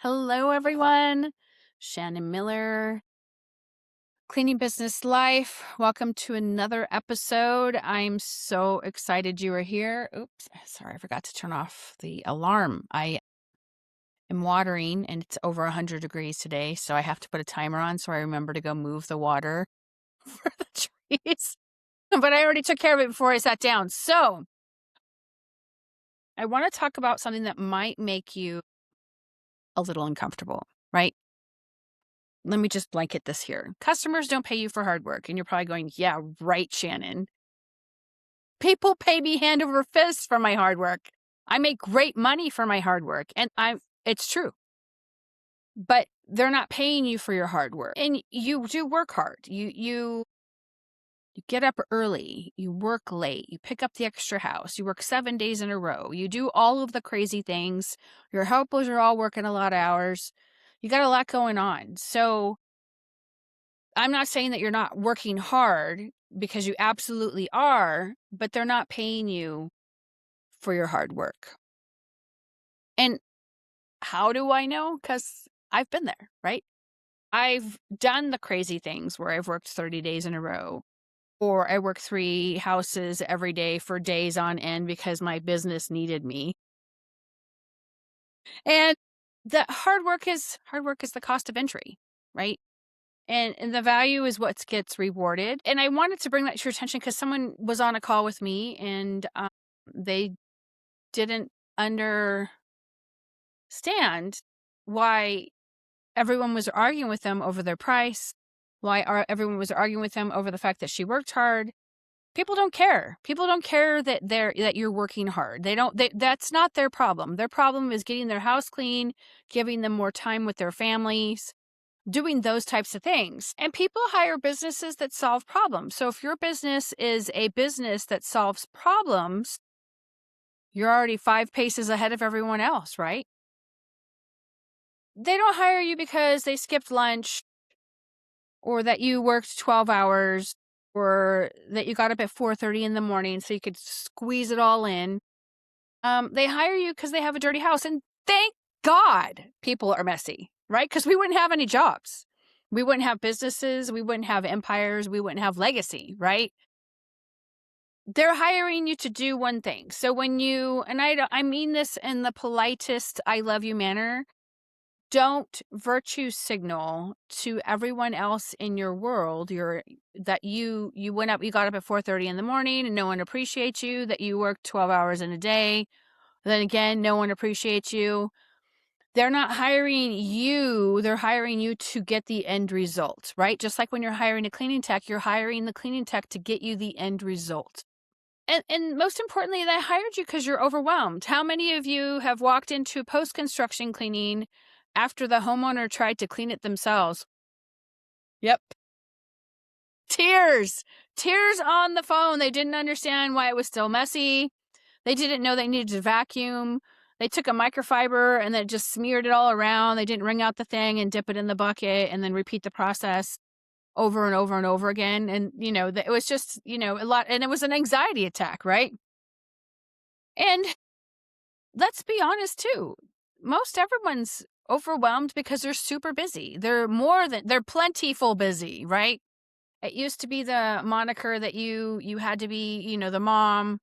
Hello, everyone. Shannon Miller, Cleaning Business Life. Welcome to another episode. I'm so excited you are here. Oops, sorry, I forgot to turn off the alarm. I am watering and it's over 100 degrees today, so I have to put a timer on so I remember to go move the water for the trees. But I already took care of it before I sat down. So I want to talk about something that might make you a little uncomfortable, right? Let me just blanket this here. Customers don't pay you for hard work. And you're probably going, yeah, right, Shannon. People pay me hand over fist for my hard work. I make great money for my hard work. And it's true. But they're not paying you for your hard work. And you do work hard. You get up early, you work late, you pick up the extra house, you work 7 days in a row, you do all of the crazy things. Your helpers are all working a lot of hours. You got a lot going on. So I'm not saying that you're not working hard because you absolutely are, but they're not paying you for your hard work. And how do I know? Because I've been there, right? I've done the crazy things where I've worked 30 days in a row, or I work 3 houses every day for days on end because my business needed me. And the hard work is the cost of entry, right? And the value is what gets rewarded. And I wanted to bring that to your attention because someone was on a call with me and they didn't understand why everyone was arguing with them over their price, why everyone was arguing with them over the fact that she worked hard. People don't care. People don't care that you're working hard. That's not their problem. Their problem is getting their house clean, giving them more time with their families, doing those types of things. And people hire businesses that solve problems. So if your business is a business that solves problems, you're already 5 paces ahead of everyone else, right? They don't hire you because they skipped lunch or that you worked 12 hours or that you got up at 4:30 in the morning so you could squeeze it all in. They hire you because they have a dirty house. And thank God people are messy, right? Because we wouldn't have any jobs. We wouldn't have businesses. We wouldn't have empires. We wouldn't have legacy, right? They're hiring you to do one thing. So when and I mean this in the politest I love you manner, don't virtue signal to everyone else in your world that you got up at 4:30 in the morning and no one appreciates you, that you work 12 hours in a day. Then again, no one appreciates you. They're not hiring you. They're hiring you to get the end result, right? Just like when you're hiring a cleaning tech, you're hiring the cleaning tech to get you the end result. And most importantly, they hired you because you're overwhelmed. How many of you have walked into post-construction cleaning after the homeowner tried to clean it themselves? Yep. Tears on the phone. They didn't understand why it was still messy. They didn't know they needed to vacuum. They took a microfiber and then just smeared it all around. They didn't wring out the thing and dip it in the bucket and then repeat the process over and over and over again. And, it was just, a lot. And it was an anxiety attack, right? And let's be honest, too. Most everyone's overwhelmed because they're super busy. They're plentiful busy, right? It used to be the moniker that you had to be, the mom,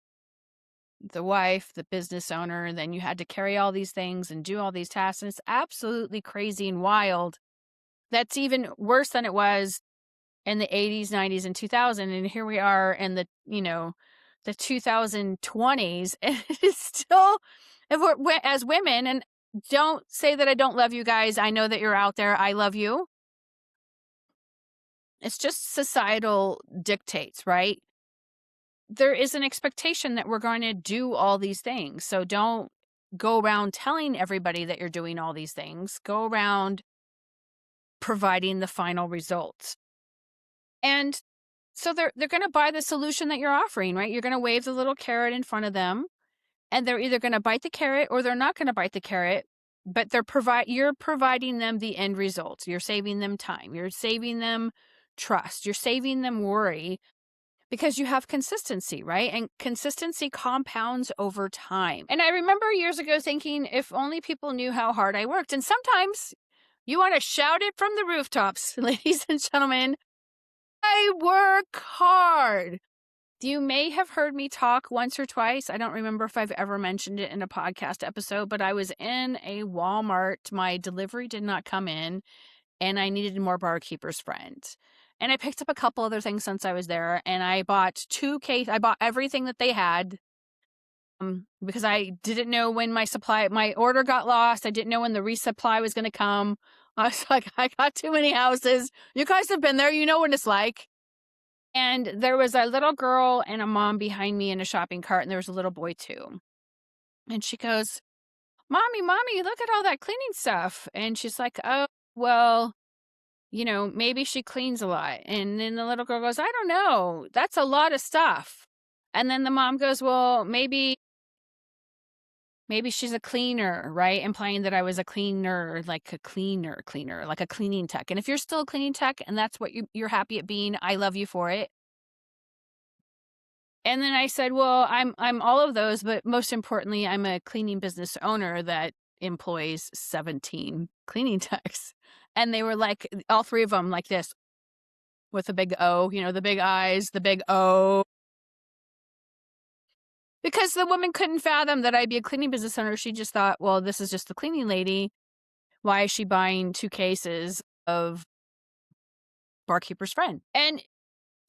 the wife, the business owner, and then you had to carry all these things and do all these tasks. And it's absolutely crazy and wild. That's even worse than it was in the 80s, 90s, and 2000. And here we are in the 2020s. And it's still, as women, and don't say that I don't love you guys. I know that you're out there. I love you. It's just societal dictates, right? There is an expectation that we're going to do all these things. So don't go around telling everybody that you're doing all these things. Go around providing the final results. And so they're going to buy the solution that you're offering, right? You're going to wave the little carrot in front of them, and they're either going to bite the carrot or they're not going to bite the carrot, but you're providing them the end results. You're saving them time. You're saving them trust. You're saving them worry. because you have consistency, right? And consistency compounds over time. And I remember years ago thinking, if only people knew how hard I worked. And sometimes you want to shout it from the rooftops, ladies and gentlemen. I work hard. You may have heard me talk once or twice. I don't remember if I've ever mentioned it in a podcast episode, but I was in a Walmart. My delivery did not come in, and I needed more barkeeper's friend. And I picked up a couple other things since I was there, and I bought I bought everything that they had, because I didn't know when my order got lost. I didn't know when the resupply was going to come. I was like, I got too many houses. You guys have been there. You know what it's like. And there was a little girl and a mom behind me in a shopping cart, and there was a little boy too. And she goes, Mommy, look at all that cleaning stuff. And she's like, oh, well, maybe she cleans a lot. And then the little girl goes, I don't know. That's a lot of stuff. And then the mom goes, well, maybe she's a cleaner, right? Implying that I was a cleaner, like a cleaner, like a cleaning tech. And if you're still a cleaning tech and that's what you're happy at being, I love you for it. And then I said, well, I'm all of those, but most importantly, I'm a cleaning business owner that employs 17 cleaning techs. And they were like, all three of them like this, with a big O, the big eyes, the big O. Because the woman couldn't fathom that I'd be a cleaning business owner. She just thought, well, this is just the cleaning lady. Why is she buying 2 cases of barkeeper's friend? And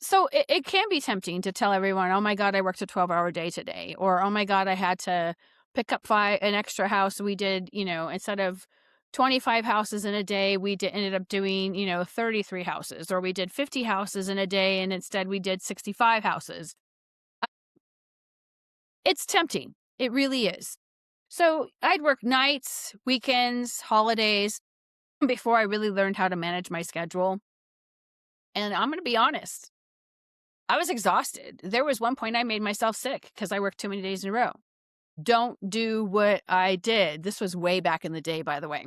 so it can be tempting to tell everyone, oh my God, I worked a 12-hour day today. Or, oh my God, I had to pick up an extra house. We did, instead of 25 houses in a day, ended up doing, 33 houses. Or we did 50 houses in a day, and instead we did 65 houses. It's tempting. It really is. So I'd work nights, weekends, holidays before I really learned how to manage my schedule. And I'm going to be honest, I was exhausted. There was one point I made myself sick because I worked too many days in a row. Don't do what I did. This was way back in the day, by the way.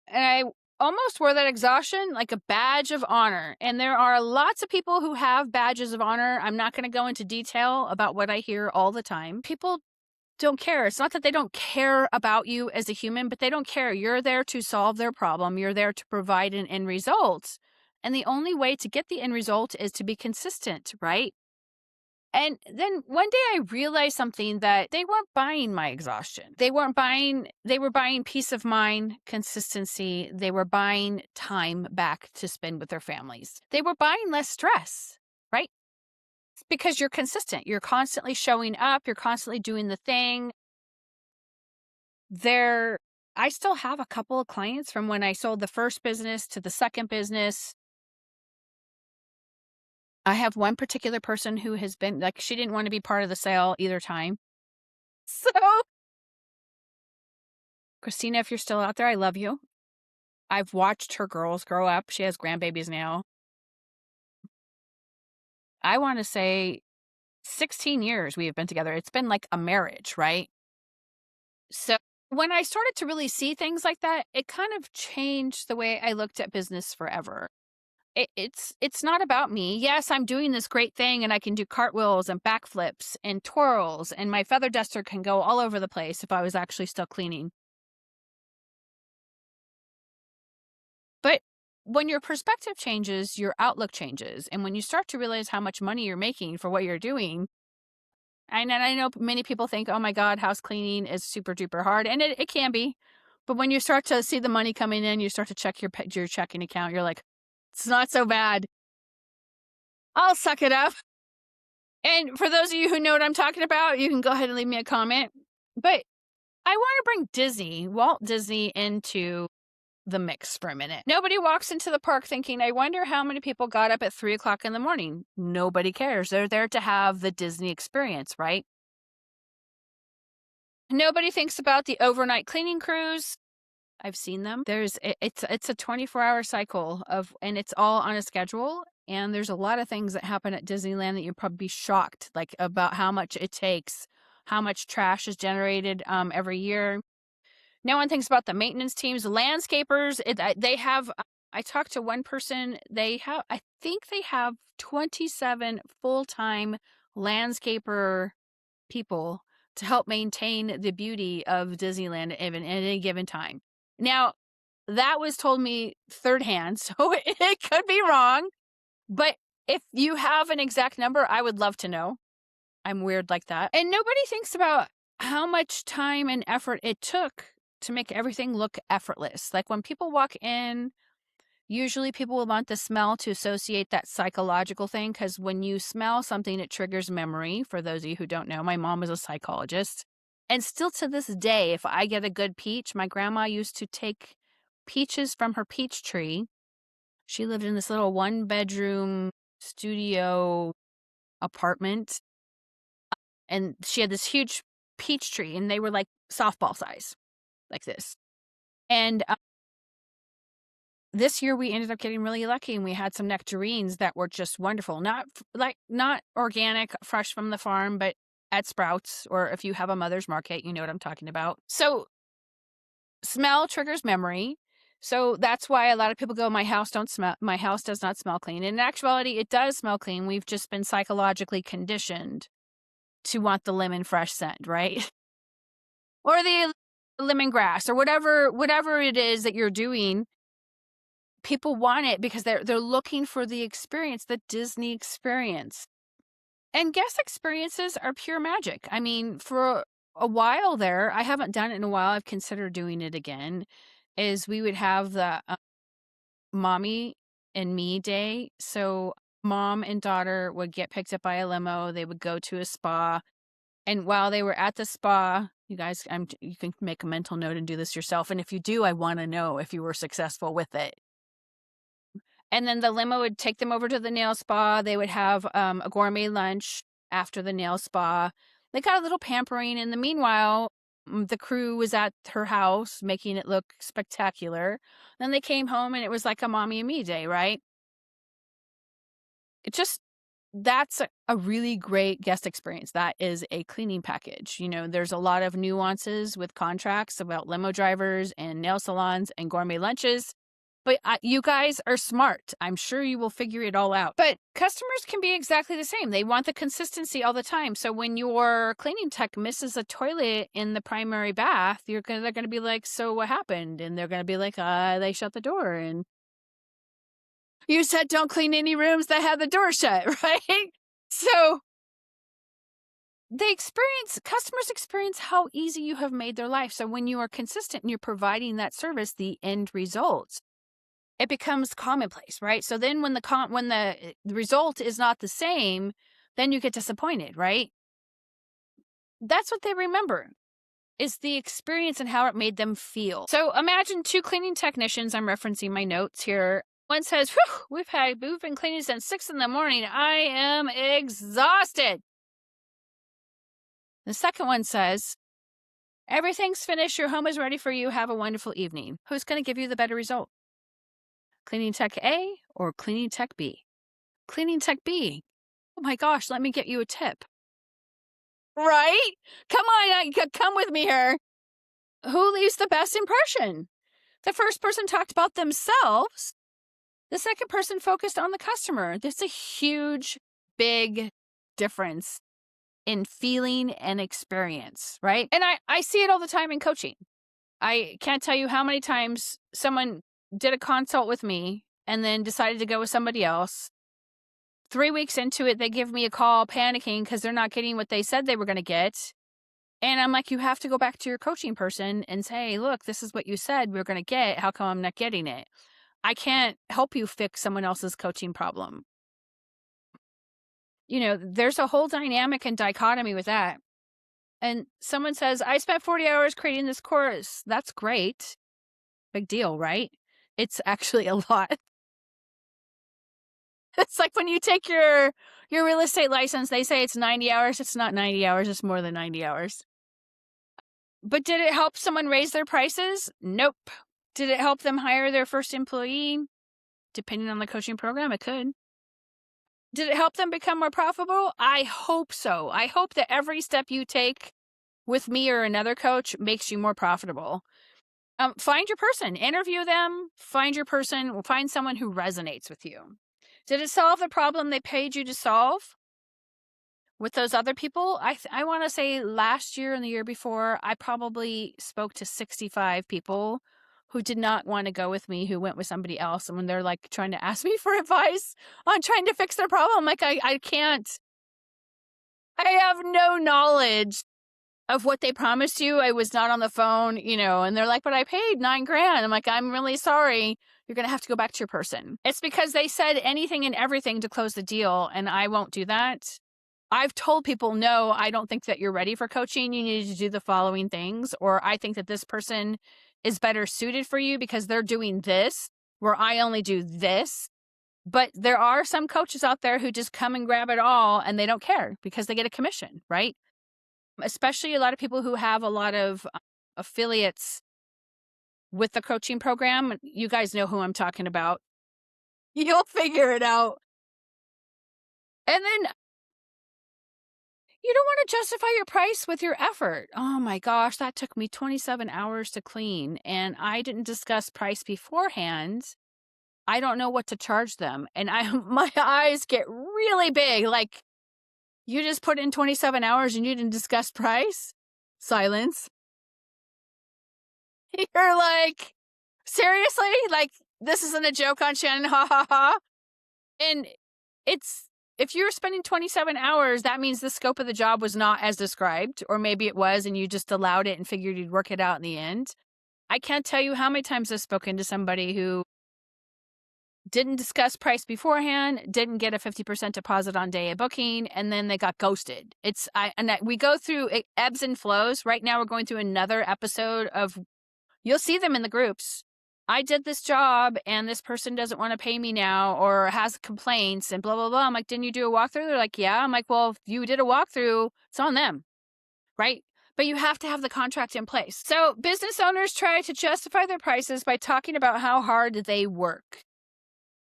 And I almost wore that exhaustion like a badge of honor. And there are lots of people who have badges of honor. I'm not going to go into detail about what I hear all the time. People don't care. It's not that they don't care about you as a human, but they don't care. You're there to solve their problem. You're there to provide an end result. And the only way to get the end result is to be consistent, right? And then one day I realized something, that they weren't buying my exhaustion. They were buying peace of mind, consistency. They were buying time back to spend with their families. They were buying less stress, right? Because you're consistent. You're constantly showing up. You're constantly doing the thing. I still have a couple of clients from when I sold the first business to the second business. I have one particular person who has been like, she didn't want to be part of the sale either time. So, Christina, if you're still out there, I love you. I've watched her girls grow up. She has grandbabies now. I want to say 16 years we have been together. It's been like a marriage, right? So when I started to really see things like that, it kind of changed the way I looked at business forever. It's not about me. Yes, I'm doing this great thing and I can do cartwheels and backflips and twirls, and my feather duster can go all over the place if I was actually still cleaning. But when your perspective changes, your outlook changes. And when you start to realize how much money you're making for what you're doing, and I know many people think, oh my God, house cleaning is super duper hard. And it can be. But when you start to see the money coming in, you start to check your checking account. You're like, it's not so bad. I'll suck it up. And for those of you who know what I'm talking about, you can go ahead and leave me a comment. But I want to bring Walt Disney, into the mix for a minute. Nobody walks into the park thinking, I wonder how many people got up at 3:00 in the morning. Nobody cares. They're there to have the Disney experience, right? Nobody thinks about the overnight cleaning crews. I've seen them. It's a 24-hour cycle and it's all on a schedule. And there's a lot of things that happen at Disneyland that you'd probably be shocked, like about how much it takes, how much trash is generated every year. No one thinks about the maintenance teams, landscapers. They have I talked to one person, I think they have 27 full-time landscaper people to help maintain the beauty of Disneyland at any given time. Now, that was told me third hand, so it could be wrong, but if you have an exact number, I would love to know. I'm weird like that. And nobody thinks about how much time and effort it took to make everything look effortless. Like when people walk in, usually people will want the smell to associate that psychological thing, because when you smell something, it triggers memory. For those of you who don't know, my mom was a psychologist. And still to this day, if I get a good peach, my grandma used to take peaches from her peach tree. She lived in this little 1-bedroom studio apartment, and she had this huge peach tree, and they were like softball size, like this. And this year we ended up getting really lucky, and we had some nectarines that were just wonderful. Not organic, fresh from the farm, but at Sprouts, or if you have a Mother's Market, you know what I'm talking about. So smell triggers memory. So that's why a lot of people go, my house does not smell clean. In actuality, it does smell clean. We've just been psychologically conditioned to want the lemon fresh scent, right? Or the lemongrass, or whatever it is that you're doing. People want it because they're looking for the experience, the Disney experience. And guest experiences are pure magic. I mean, for a while there, I haven't done it in a while, I've considered doing it again, is we would have the mommy and me day. So mom and daughter would get picked up by a limo. They would go to a spa. And while they were at the spa, you guys, you can make a mental note and do this yourself. And if you do, I want to know if you were successful with it. And then the limo would take them over to the nail spa. They would have a gourmet lunch after the nail spa. They got a little pampering. In the meanwhile, the crew was at her house making it look spectacular. Then they came home, and it was like a mommy and me day, right? That's a really great guest experience. That is a cleaning package. You know, there's a lot of nuances with contracts about limo drivers and nail salons and gourmet lunches. But you guys are smart. I'm sure you will figure it all out. But customers can be exactly the same. They want the consistency all the time. So when your cleaning tech misses a toilet in the primary bath, they're going to be like, so what happened? And they're going to be like, they shut the door. And you said don't clean any rooms that have the door shut, right? So customers experience how easy you have made their life. So when you are consistent and you're providing that service, the end results, it becomes commonplace, right? So then when the result is not the same, then you get disappointed, right? That's what they remember, is the experience and how it made them feel. So imagine two cleaning technicians. I'm referencing my notes here. One says, we've been cleaning since 6 a.m. I am exhausted. The second one says, everything's finished. Your home is ready for you. Have a wonderful evening. Who's going to give you the better result? Cleaning tech A or cleaning tech B? Cleaning tech B. Oh my gosh, let me get you a tip. Right? Come on, come with me here. Who leaves the best impression? The first person talked about themselves. The second person focused on the customer. There's a huge, big difference in feeling and experience, right? And I see it all the time in coaching. I can't tell you how many times someone did a consult with me and then decided to go with somebody else. 3 weeks into it, they give me a call panicking because they're not getting what they said they were going to get. And I'm like, you have to go back to your coaching person and say, look, this is what you said we were going to get. How come I'm not getting it? I can't help you fix someone else's coaching problem. You know, there's a whole dynamic and dichotomy with that. And someone says, I spent 40 hours creating this course. That's great. Big deal, right? It's actually a lot. It's like when you take your real estate license, they say it's 90 hours. It's not 90 hours. It's more than 90 hours. But did it help someone raise their prices? Nope. Did it help them hire their first employee? Depending on the coaching program, it could. Did it help them become more profitable? I hope so. I hope that every step you take with me or another coach makes you more profitable. Find your person, interview them, find your person, find someone who resonates with you. Did it solve the problem they paid you to solve with those other people? I want to say last year and the year before, I probably spoke to 65 people who did not want to go with me, who went with somebody else. And when they're like trying to ask me for advice on trying to fix their problem, I'm like, I can't, I have no knowledge of what they promised you. I was not on the phone, and they're like, but I paid $9,000. I'm like, I'm really sorry. You're going to have to go back to your person. It's because they said anything and everything to close the deal, and I won't do that. I've told people, no, I don't think that you're ready for coaching. You need to do the following things, or I think that this person is better suited for you because they're doing this, where I only do this. But there are some coaches out there who just come and grab it all and they don't care because they get a commission, right? Especially a lot of people who have a lot of affiliates with the coaching program. You guys know who I'm talking about. You'll figure it out. And then you don't want to justify your price with your effort. Oh my gosh, that took me 27 hours to clean, and I didn't discuss price beforehand. I don't know what to charge them. And my eyes get really big. Like, you just put in 27 hours and you didn't discuss price? Silence. You're like, seriously? Like, this isn't a joke on Shannon, ha ha ha. And if you're spending 27 hours, that means the scope of the job was not as described, or maybe it was and you just allowed it and figured you'd work it out in the end. I can't tell you how many times I've spoken to somebody who didn't discuss price beforehand, didn't get a 50% deposit on day of booking, and then they got ghosted. We go through ebbs and flows. Right now we're going through another episode of, you'll see them in the groups. I did this job and this person doesn't want to pay me now or has complaints and blah, blah, blah. I'm like, didn't you do a walkthrough? They're like, yeah. I'm like, well, if you did a walkthrough, it's on them, right? But you have to have the contract in place. So business owners try to justify their prices by talking about how hard they work.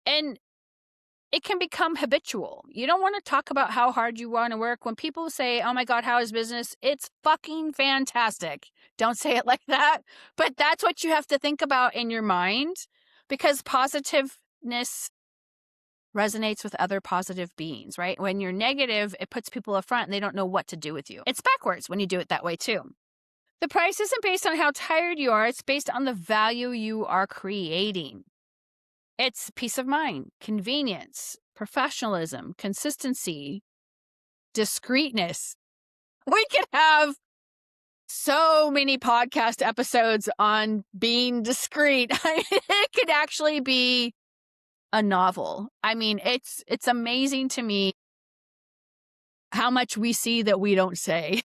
And it can become habitual. You don't want to talk about how hard you want to work. When people say, oh my God, how is business? It's fucking fantastic. Don't say it like that. But that's what you have to think about in your mind, because positiveness resonates with other positive beings, right? When you're negative, it puts people up front and they don't know what to do with you. It's backwards when you do it that way too. The price isn't based on how tired you are. It's based on the value you are creating. It's peace of mind, convenience, professionalism, consistency, discreetness. We could have so many podcast episodes on being discreet. It could actually be a novel. I mean, it's amazing to me how much we see that we don't say.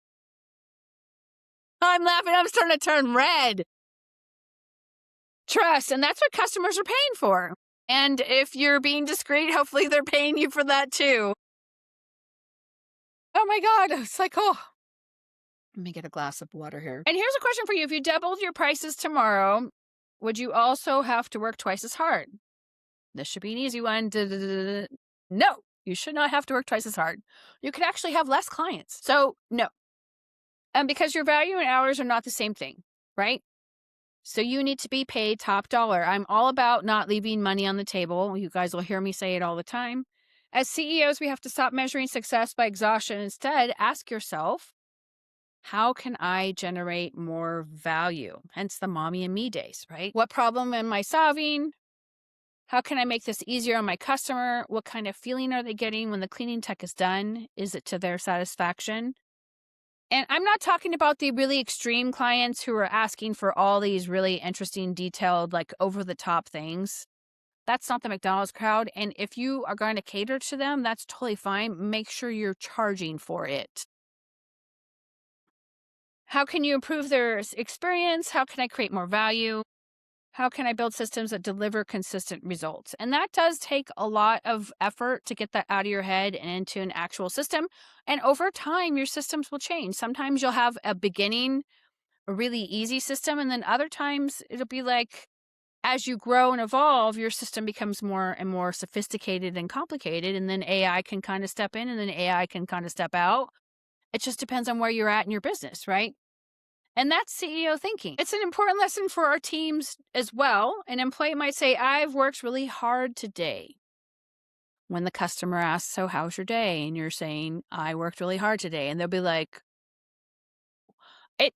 I'm laughing. I'm starting to turn red. Trust. And that's what customers are paying for. And if you're being discreet, hopefully they're paying you for that too. Oh my God. It's like, oh, let me get a glass of water here. And here's a question for you. If you doubled your prices tomorrow, would you also have to work twice as hard? This should be an easy one. No, you should not have to work twice as hard. You could actually have less clients. So no. And because your value and hours are not the same thing, right? So you need to be paid top dollar. I'm all about not leaving money on the table. You guys will hear me say it all the time. As CEOs, we have to stop measuring success by exhaustion. Instead, ask yourself, how can I generate more value? Hence the mommy and me days, right? What problem am I solving? How can I make this easier on my customer? What kind of feeling are they getting when the cleaning tech is done? Is it to their satisfaction? And I'm not talking about the really extreme clients who are asking for all these really interesting, detailed, like over-the-top things. That's not the McDonald's crowd. And if you are going to cater to them, that's totally fine. Make sure you're charging for it. How can you improve their experience? How can I create more value? How can I build systems that deliver consistent results? And that does take a lot of effort to get that out of your head and into an actual system. And over time, your systems will change. Sometimes you'll have a beginning, a really easy system. And then other times it'll be like, as you grow and evolve, your system becomes more and more sophisticated and complicated. And then AI can kind of step in and then AI can kind of step out. It just depends on where you're at in your business, right? And that's CEO thinking. It's an important lesson for our teams as well. An employee might say, I've worked really hard today. When the customer asks, so how's your day? And you're saying, I worked really hard today. And they'll be like, it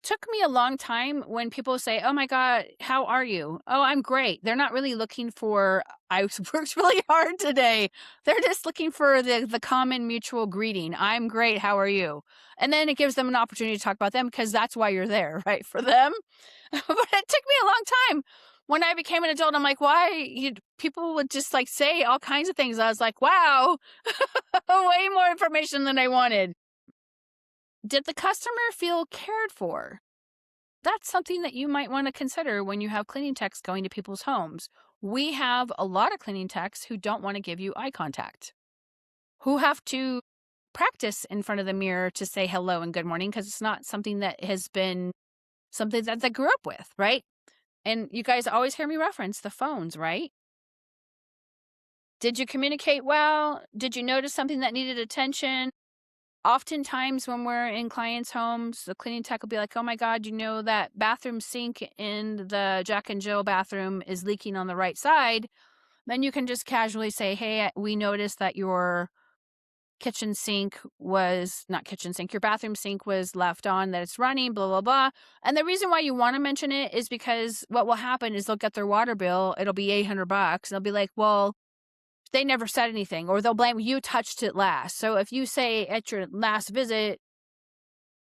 took me a long time when people say, oh my God, how are you? Oh, I'm great. They're not really looking for, I worked really hard today. They're just looking for the common mutual greeting. I'm great. How are you? And then it gives them an opportunity to talk about them because that's why you're there, right? For them. But it took me a long time. When I became an adult, I'm like, why? People would just like say all kinds of things. I was like, wow, way more information than I wanted. Did the customer feel cared for? That's something that you might want to consider when you have cleaning techs going to people's homes. We have a lot of cleaning techs who don't want to give you eye contact, who have to practice in front of the mirror to say hello and good morning because it's not something that has been something that they grew up with, right? And you guys always hear me reference the phones, right? Did you communicate well? Did you notice something that needed attention? Oftentimes when we're in clients' homes, the cleaning tech will be like, oh my God, you know that bathroom sink in the Jack and Jill bathroom is leaking on the right side. Then you can just casually say, hey, we noticed that your your bathroom sink was left on, that it's running, blah, blah, blah. And the reason why you want to mention it is because what will happen is they'll get their water bill. It'll be $800. They'll be like, well, they never said anything, or they'll blame you touched it last. So if you say at your last visit,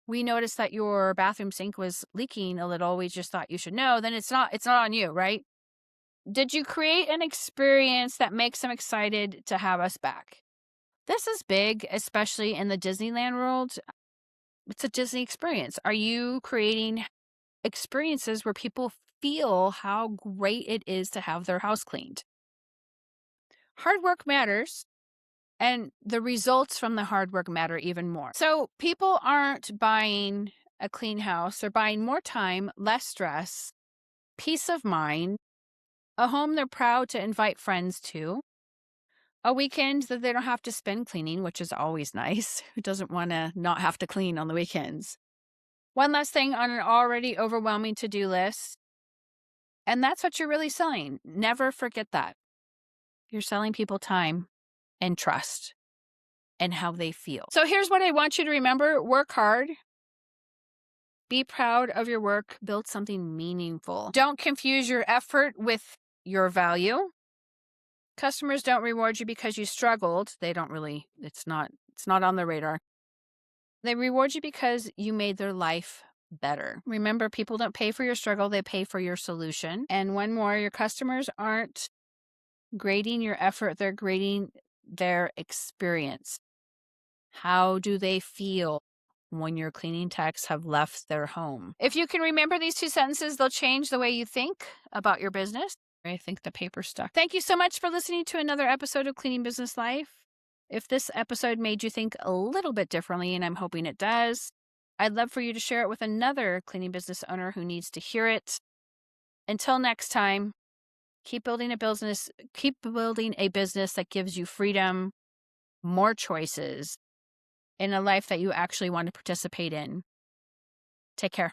we noticed that your bathroom sink was leaking a little, we just thought you should know, then it's not on you, right? Did you create an experience that makes them excited to have us back? This is big, especially in the Disneyland world. It's a Disney experience. Are you creating experiences where people feel how great it is to have their house cleaned? Hard work matters, and the results from the hard work matter even more. So people aren't buying a clean house. They're buying more time, less stress, peace of mind, a home they're proud to invite friends to, a weekend that they don't have to spend cleaning, which is always nice. Who doesn't want to not have to clean on the weekends? One last thing on an already overwhelming to-do list, and that's what you're really selling. Never forget that. You're selling people time and trust and how they feel. So here's what I want you to remember. Work hard. Be proud of your work. Build something meaningful. Don't confuse your effort with your value. Customers don't reward you because you struggled. They don't really, it's not on their radar. They reward you because you made their life better. Remember, people don't pay for your struggle, they pay for your solution. And one more, your customers aren't grading your effort, they're grading their experience. How do they feel when your cleaning techs have left their home? If you can remember these 2 sentences, they'll change the way you think about your business. I think the paper's stuck. Thank you so much for listening to another episode of Cleaning Business Life. If this episode made you think a little bit differently, and I'm hoping it does, I'd love for you to share it with another cleaning business owner who needs to hear it. Until next time, keep building a business that gives you freedom, more choices, in a life that you actually want to participate in. Take care.